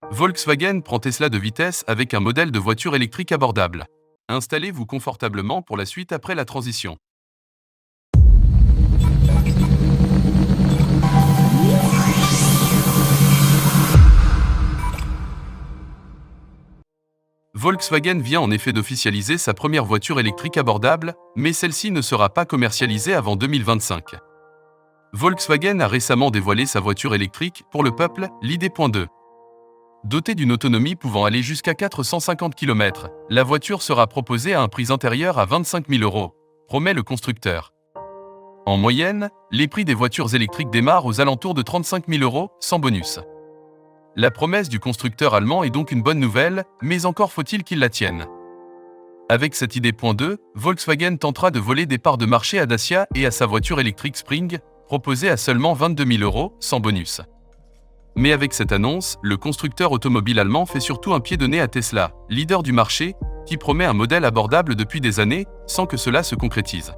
Volkswagen prend Tesla de vitesse avec un modèle de voiture électrique abordable. Installez-vous confortablement pour la suite après la transition. Volkswagen vient en effet d'officialiser sa première voiture électrique abordable, mais celle-ci ne sera pas commercialisée avant 2025. Volkswagen a récemment dévoilé sa voiture électrique pour le peuple, l'ID.2. Dotée d'une autonomie pouvant aller jusqu'à 450 km, la voiture sera proposée à un prix intérieur à 25 000 €, promet le constructeur. En moyenne, les prix des voitures électriques démarrent aux alentours de 35 000 €, sans bonus. La promesse du constructeur allemand est donc une bonne nouvelle, mais encore faut-il qu'il la tienne. Avec cette ID.2, Volkswagen tentera de voler des parts de marché à Dacia et à sa voiture électrique Spring, proposée à seulement 22 000 €, sans bonus. Mais avec cette annonce, le constructeur automobile allemand fait surtout un pied de nez à Tesla, leader du marché, qui promet un modèle abordable depuis des années, sans que cela se concrétise.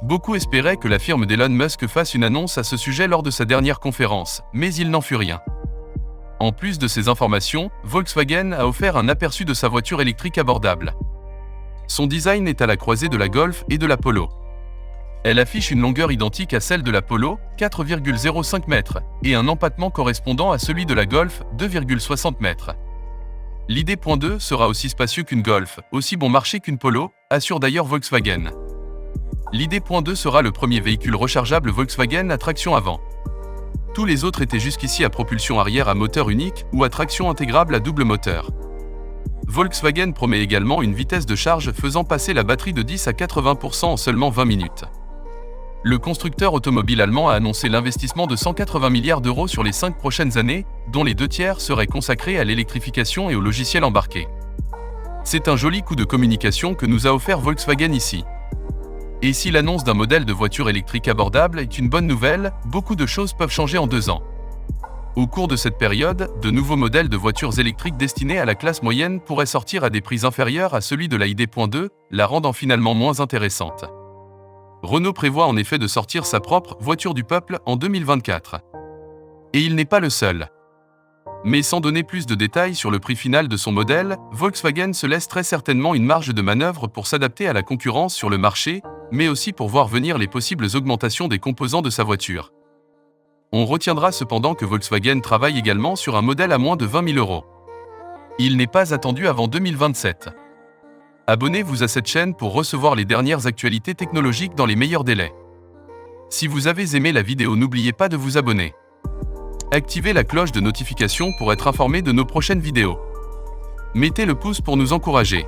Beaucoup espéraient que la firme d'Elon Musk fasse une annonce à ce sujet lors de sa dernière conférence, mais il n'en fut rien. En plus de ces informations, Volkswagen a offert un aperçu de sa voiture électrique abordable. Son design est à la croisée de la Golf et de la Polo. Elle affiche une longueur identique à celle de la Polo, 4,05 mètres, et un empattement correspondant à celui de la Golf, 2,60 mètres. L'ID.2 sera aussi spacieux qu'une Golf, aussi bon marché qu'une Polo, assure d'ailleurs Volkswagen. L'ID.2 sera le premier véhicule rechargeable Volkswagen à traction avant. Tous les autres étaient jusqu'ici à propulsion arrière à moteur unique ou à traction intégrable à double moteur. Volkswagen promet également une vitesse de charge faisant passer la batterie de 10 à 80% en seulement 20 minutes. Le constructeur automobile allemand a annoncé l'investissement de 180 milliards € sur les 5 prochaines années, dont les 2 tiers seraient consacrés à l'électrification et au logiciel embarqué. C'est un joli coup de communication que nous a offert Volkswagen ici. Et si l'annonce d'un modèle de voiture électrique abordable est une bonne nouvelle, beaucoup de choses peuvent changer en 2 ans. Au cours de cette période, de nouveaux modèles de voitures électriques destinés à la classe moyenne pourraient sortir à des prix inférieurs à celui de la ID.2, la rendant finalement moins intéressante. Renault prévoit en effet de sortir sa propre voiture du peuple en 2024. Et il n'est pas le seul. Mais sans donner plus de détails sur le prix final de son modèle, Volkswagen se laisse très certainement une marge de manœuvre pour s'adapter à la concurrence sur le marché, mais aussi pour voir venir les possibles augmentations des composants de sa voiture. On retiendra cependant que Volkswagen travaille également sur un modèle à moins de 20 000 €. Il n'est pas attendu avant 2027. Abonnez-vous à cette chaîne pour recevoir les dernières actualités technologiques dans les meilleurs délais. Si vous avez aimé la vidéo, n'oubliez pas de vous abonner. Activez la cloche de notification pour être informé de nos prochaines vidéos. Mettez le pouce pour nous encourager.